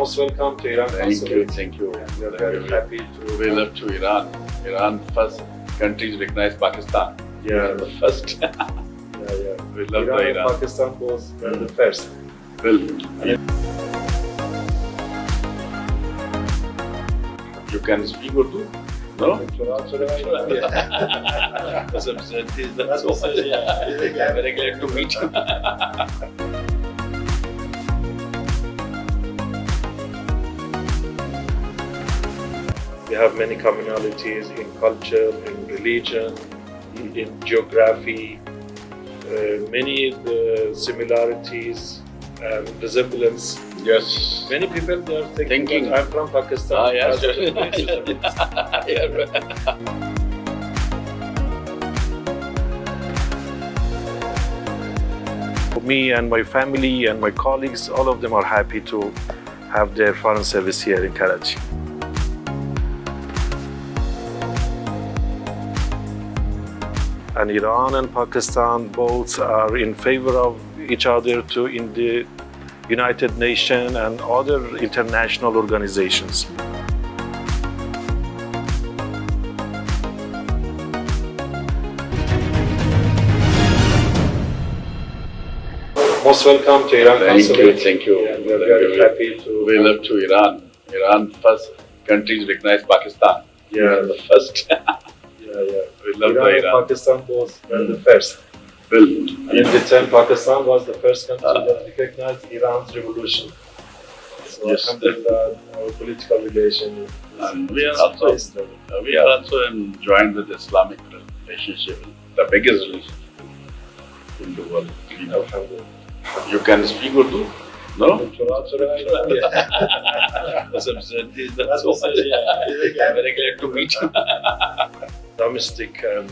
Most welcome to Iran. Thank you, thank you. We are very happy to. We love to Iran. Iran first country to recognize Pakistan. Yeah, The first. yeah. We love Iran the and Iran. Pakistan both were the first. Well, you can speak Urdu? No? That's so much. I'm very glad to meet you. We have many commonalities in culture, in religion, in geography, many similarities and resemblance. Yes. Many people they are thinking that I'm from Pakistan. Ah, yes. Me and my family and my colleagues, all of them are happy to have their foreign service here in Karachi. And Iran and Pakistan both are in favor of each other in the United Nations and other international organizations. Most welcome to Iran. Thank Consul. you, thank you. We are very happy to. We love to Iran. Iran first country to recognize Pakistan. Yeah. The first. Yeah. We love Iran the and Iran. Pakistan both were the first. Well, In return, Pakistan was the first country that recognized Iran's revolution. So, Yes. alhamdulillah, our political relation is And we are is also- highest level. we are also enjoying the Islamic relationship, the biggest relationship in the world. You know. Alhamdulillah. You can speak Urdu? No? That's so much. I'm very glad to meet you. Domestic and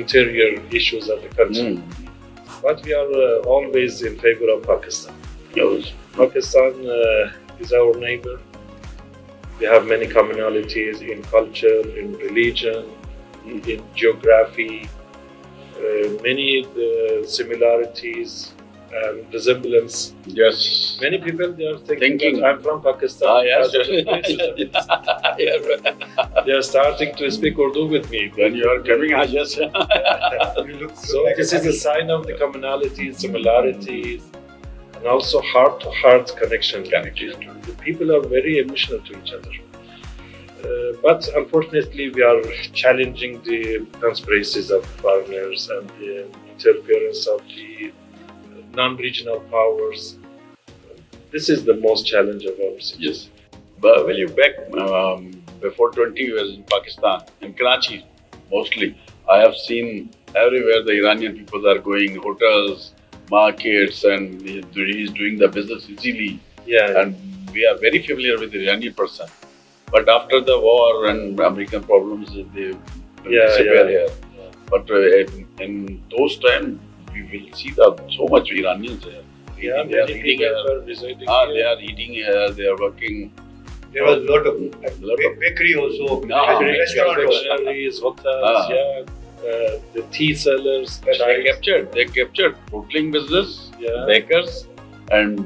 interior issues of the country. But we are always in favor of Pakistan. Yes. Pakistan is our neighbor. We have many commonalities in culture, in religion, in geography, many similarities and resemblance. Yes. Many people they are thinking Thinking. that I'm from Pakistan. Ah, yes. They are starting to speak Urdu with me. When you are coming, yes. So this is a sign of the commonalities, similarities, and also heart-to-heart connection. The people are very emotional to each other. But unfortunately, we are challenging the conspiracies of foreigners and the interference of the non-regional powers. This is the most challenge of our situation. Yes. But when you back before 20 years in Pakistan, in Karachi mostly, I have seen everywhere the Iranian people are going, hotels, markets, and he's doing the business easily. Yeah. And we are very familiar with the Iranian person. But after the war and American problems, they disappear here. But in those times, we will see so much Iranians here. Yeah, They are many eating people here. are visiting They here. are eating here, they are working. There was a lot of Lot of- bakery also, bakery, restaurant also. Factories, hotels, the tea sellers, They captured bottling business, Yeah. bakers, and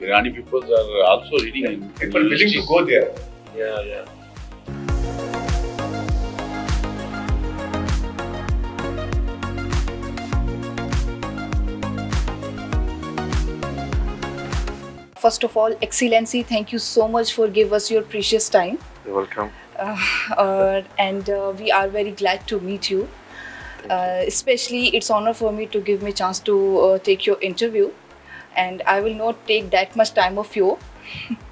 Irani people are also reading in People willing to go there. Yeah. First of all, Excellency, thank you so much for giving us your precious time. You're welcome. And we are very glad to meet you. Especially, it's honor for me to give me chance to take your interview. And I will not take that much time of you.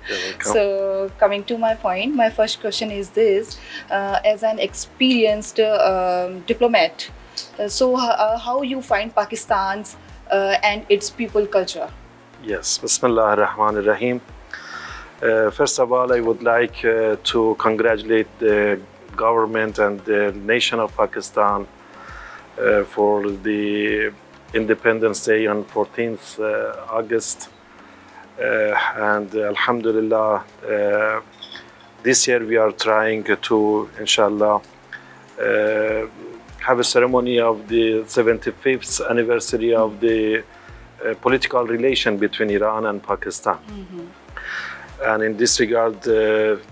You're welcome. So, coming to my point, my first question is this. As an experienced diplomat, how you find Pakistan's and its people culture? Yes, Bismillah ar-Rahman ar-Rahim. First of all, I would like to congratulate the government and the nation of Pakistan for the Independence Day on 14th August. And Alhamdulillah, this year we are trying to, inshallah, have a ceremony of the 75th anniversary of the political relation between Iran and Pakistan. And in this regard,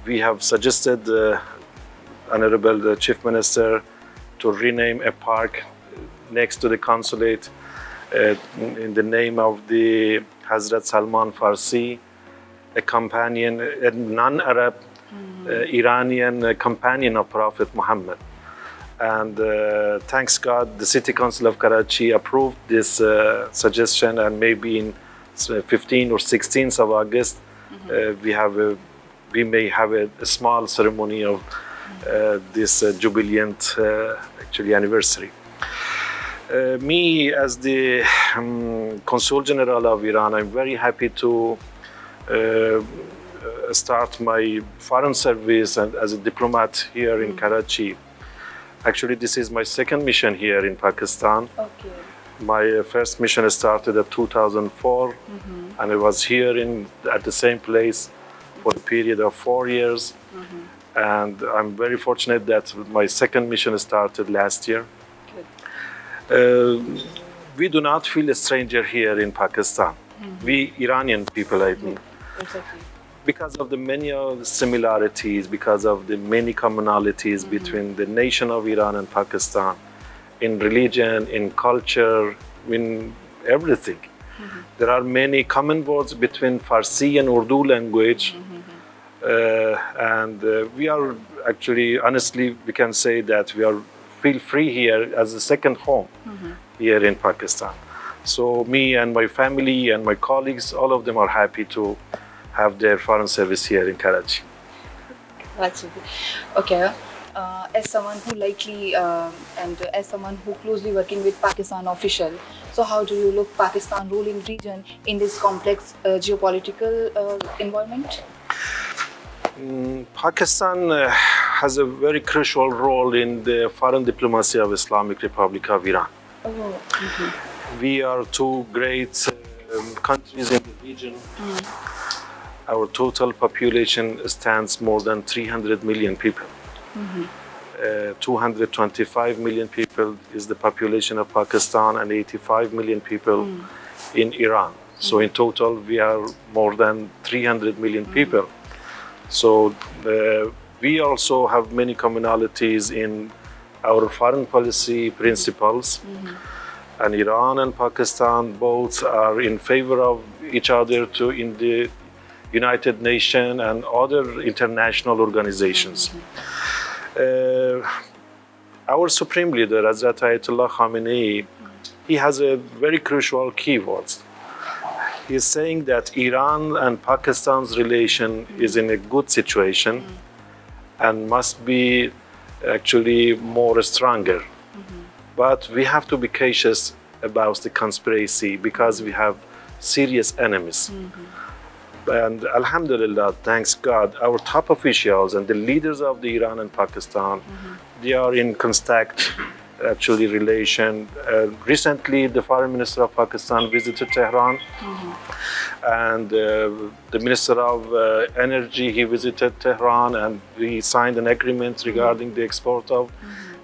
we have suggested Honorable Chief Minister to rename a park next to the consulate in the name of the Hazrat Salman Farsi, a companion, a non-Arab Iranian companion of Prophet Muhammad. And thanks God, the City Council of Karachi approved this suggestion, and maybe in 15th or 16th of August, we may have a small ceremony of this jubilant actually anniversary. Me, as the Consul General of Iran, I'm very happy to start my foreign service and as a diplomat here in Karachi. Actually, this is my second mission here in Pakistan. Okay. My first mission started at 2004, and I was here at the same place for a period of 4 years. And I'm very fortunate that my second mission started last year. We do not feel a stranger here in Pakistan. We Iranian people, I mean. Exactly. Because of the many similarities, because of the many commonalities between the nation of Iran and Pakistan, in religion, in culture, in everything. There are many common words between Farsi and Urdu language. And we are actually, honestly, we can say that we feel free here as a second home here in Pakistan. So me and my family and my colleagues, all of them are happy to have their foreign service here in Karachi. That's okay. As someone who and as someone who closely working with Pakistan official, so how do you look Pakistan role in region in this complex geopolitical environment? Pakistan has a very crucial role in the foreign diplomacy of Islamic Republic of Iran. Oh, We are two great countries in the region. Our total population stands more than 300 million people. 225 million people is the population of Pakistan, and 85 million people in Iran. So in total, we are more than 300 million people. So we also have many commonalities in our foreign policy principles. And Iran and Pakistan both are in favor of each other in the United Nations and other international organizations. Our Supreme Leader, Hazrat Ayatollah Khamenei, he has a very crucial key words. He is saying that Iran and Pakistan's relation is in a good situation and must be actually more stronger. But we have to be cautious about the conspiracy because we have serious enemies. And Alhamdulillah, thanks God, our top officials and the leaders of the Iran and Pakistan, they are in contact, actually relation. Recently, the Foreign Minister of Pakistan visited Tehran, and the Minister of Energy, he visited Tehran, and we signed an agreement regarding the export of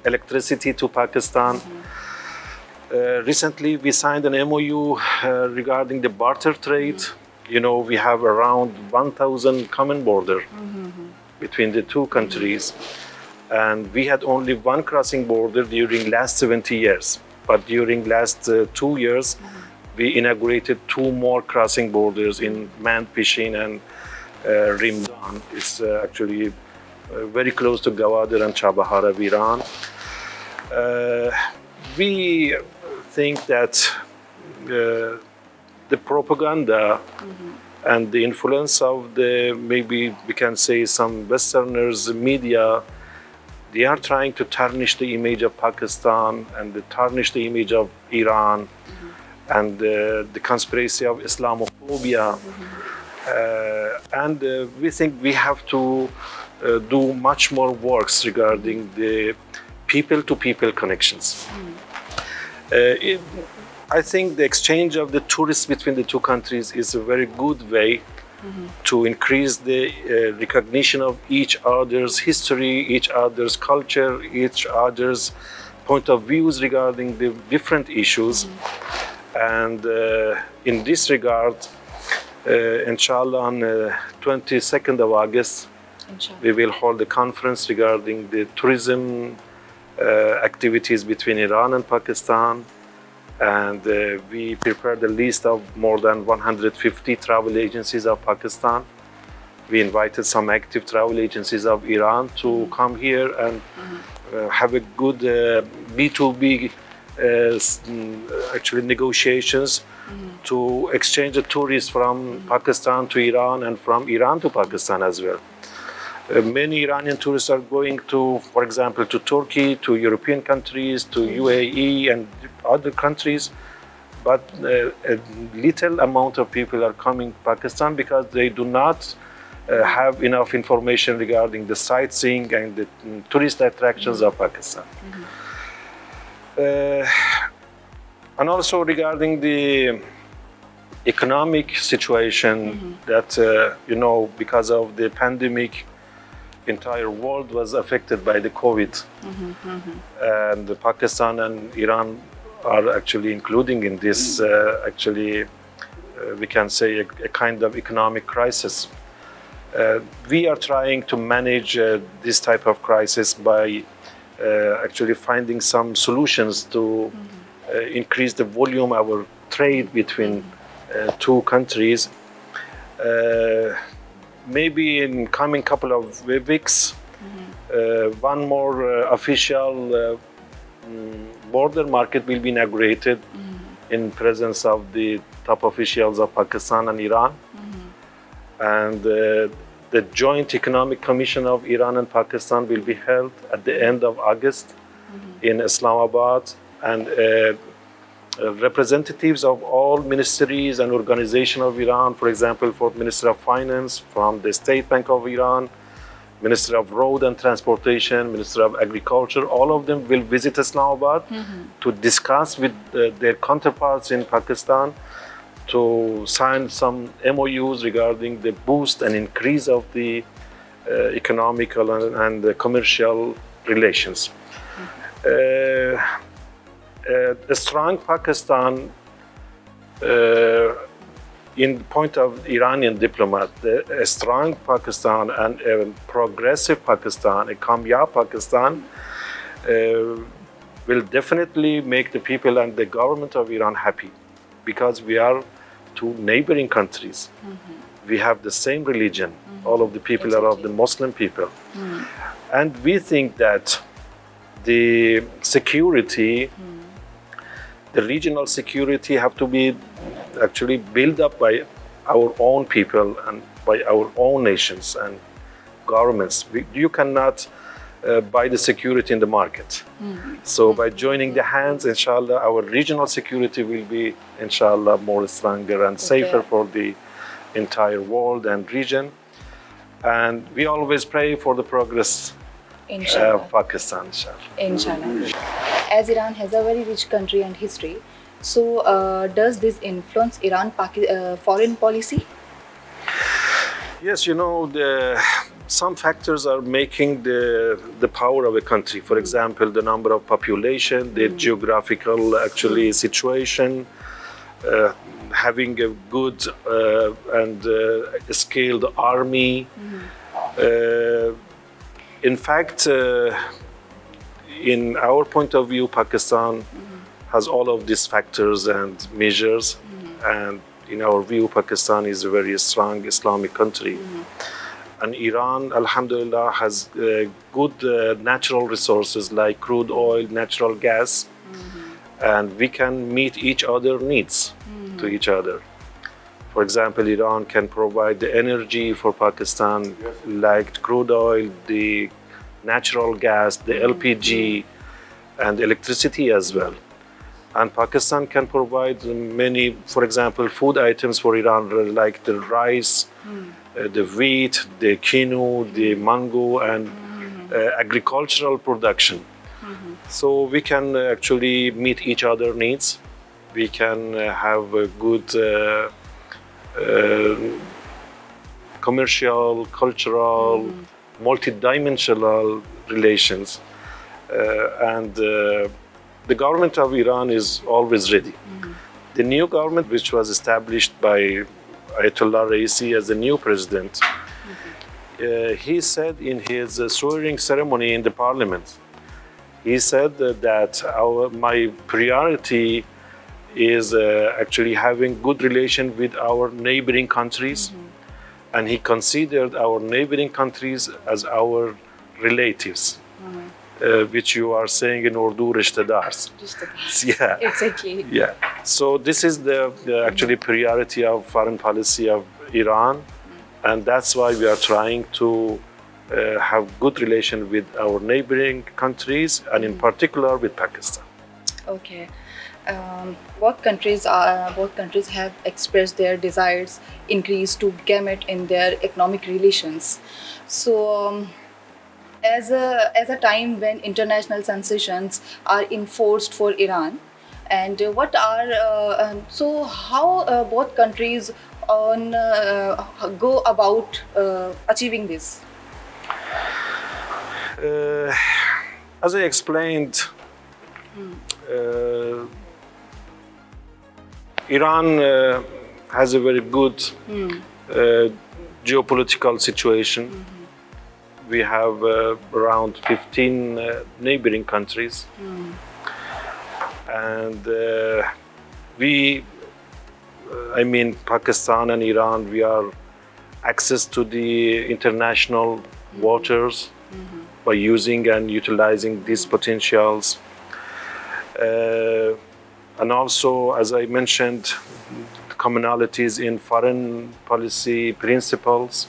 electricity to Pakistan. Recently, we signed an MOU regarding the barter trade. You know, we have around 1,000 common border between the two countries. And we had only one crossing border during last 70 years. But during last 2 years, we inaugurated 2 more crossing borders in Mand-Pishin and Rimdan. It's actually very close to Gwadar and Chabahar of Iran. We think that the propaganda and the influence of maybe we can say some Westerners media, they are trying to tarnish the image of Pakistan and tarnish the image of Iran and the conspiracy of Islamophobia. And we think we have to do much more works regarding the people-to-people connections. I think the exchange of the tourists between the two countries is a very good way to increase the recognition of each other's history, each other's culture, each other's point of views regarding the different issues. And in this regard, Inshallah, on 22nd of August, Inshallah. we will hold a conference regarding the tourism activities between Iran and Pakistan. And we prepared a list of more than 150 travel agencies of Pakistan. We invited some active travel agencies of Iran to come here and have a good B2B actually negotiations to exchange the tourists from Pakistan to Iran and from Iran to Pakistan as well. Many Iranian tourists are going to, for example, to Turkey, to European countries, to UAE and other countries. But a little amount of people are coming to Pakistan because they do not have enough information regarding the sightseeing and the tourist attractions of Pakistan. And also regarding the economic situation that, because of the pandemic, entire world was affected by the COVID. And Pakistan and Iran are actually including in this, we can say a kind of economic crisis. We are trying to manage this type of crisis by actually finding some solutions to increase the volume of our trade between two countries. Maybe in coming couple of weeks, one more official border market will be inaugurated in presence of the top officials of Pakistan and Iran. And the Joint Economic Commission of Iran and Pakistan will be held at the end of August in Islamabad. And representatives of all ministries and organizations of Iran, for example, for Minister of Finance, from the State Bank of Iran, Minister of Road and Transportation, Minister of Agriculture, all of them will visit Islamabad to discuss with their counterparts in Pakistan to sign some MOUs regarding the boost and increase of the economical and the commercial relations. A strong Pakistan, in point of Iranian diplomat, a strong Pakistan and a progressive Pakistan, a Kamyab Pakistan, will definitely make the people and the government of Iran happy, because we are two neighboring countries. We have the same religion. All of the people are of the Muslim people. And we think that the security, the regional security have to be actually built up by our own people and by our own nations and governments. You cannot buy the security in the market. So by joining the hands, inshallah, our regional security will be, inshallah, more stronger and safer for the entire world and region. And we always pray for the progress of Pakistan, Inshallah. As Iran has a very rich country and history, so does this influence Iran foreign policy? Yes, some factors are making the power of a country. For example, the number of population, the geographical situation, having a good and skilled army. In fact, in our point of view, Pakistan has all of these factors and measures. And in our view, Pakistan is a very strong Islamic country. And Iran, alhamdulillah, has good natural resources like crude oil, natural gas. And we can meet each other's needs to each other. For example, Iran can provide the energy for Pakistan, like crude oil, the natural gas, the LPG, and electricity as well. And Pakistan can provide many, for example, food items for Iran, like the rice, the wheat, the quinoa, the mango, and agricultural production. So we can actually meet each other's needs. We can have a good commercial, cultural, multidimensional relations. And the government of Iran is always ready. The new government, which was established by Ayatollah Raisi as the new president, he said in his swearing ceremony in the parliament, he said that my priority is actually having good relation with our neighboring countries, and he considered our neighboring countries as our relatives, which you are saying in Urdu, rishtedars. Yeah. Exactly. Yeah. So this is the actually priority of foreign policy of Iran, and that's why we are trying to have good relation with our neighboring countries, and in particular with Pakistan. Okay. Both countries have expressed their desires increase to gamut in their economic relations. So, as a time when international sanctions are enforced for Iran, and what are so how both countries go about achieving this? As I explained, Iran has a very good geopolitical situation. We have around 15 neighboring countries, and Pakistan and Iran, we are access to the international waters by using and utilizing these potentials. And also, as I mentioned, commonalities in foreign policy principles.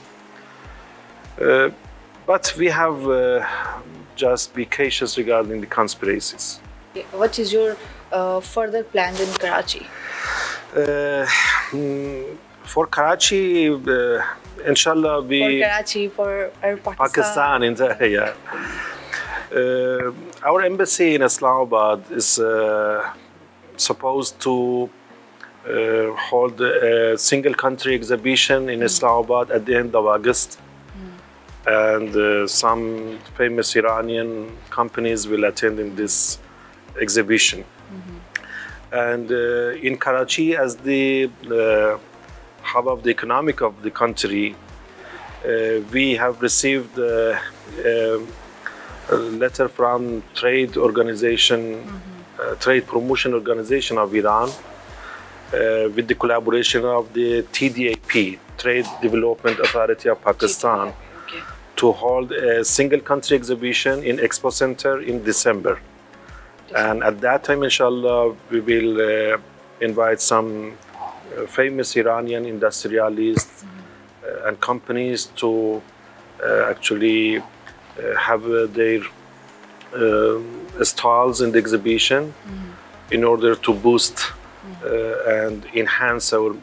But we have just be cautious regarding the conspiracies. What is your further plans in Karachi? For Karachi, inshallah, For Karachi, for Pakistan, our embassy in Islamabad is supposed to hold a single country exhibition in Islamabad at the end of August. And some famous Iranian companies will attend in this exhibition. And in Karachi, as the hub of the economic of the country, we have received a letter from trade organization, trade promotion organization of Iran, with the collaboration of the TDAP, Trade Development Authority of Pakistan, to hold a single country exhibition in Expo Center in December. And at that time, inshallah, we will invite some famous Iranian industrialists and companies to actually have their stalls in the exhibition in order to boost and enhance our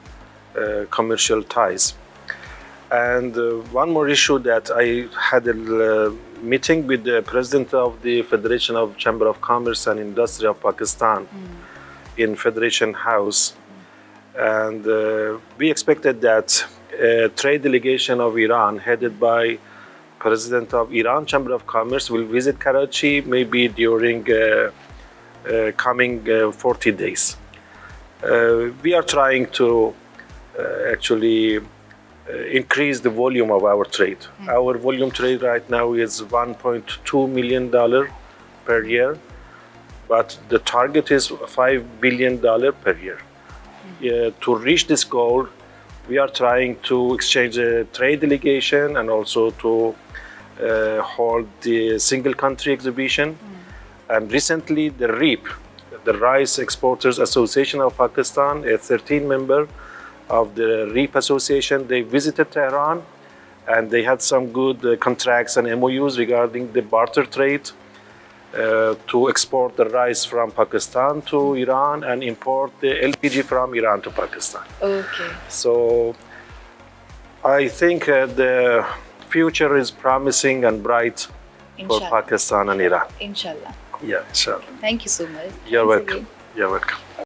commercial ties. And one more issue that I had a meeting with the president of the Federation of Chamber of Commerce and Industry of Pakistan in Federation House. And we expected that a trade delegation of Iran headed by President of Iran Chamber of Commerce will visit Karachi maybe during coming 40 days. We are trying to actually increase the volume of our trade. Our volume trade right now is $1.2 million per year, but the target is $5 billion per year. To reach this goal, we are trying to exchange a trade delegation and also to hold the single country exhibition. And recently the REAP, the Rice Exporters Association of Pakistan, a 13-member of the REAP Association, they visited Tehran and they had some good contracts and MOUs regarding the barter trade to export the rice from Pakistan to Iran and import the LPG from Iran to Pakistan. Okay. So I think the future is promising and bright for Pakistan and Iran. Inshallah. Yeah, inshallah. Thank you so much. You're Thanks welcome. again. You're welcome.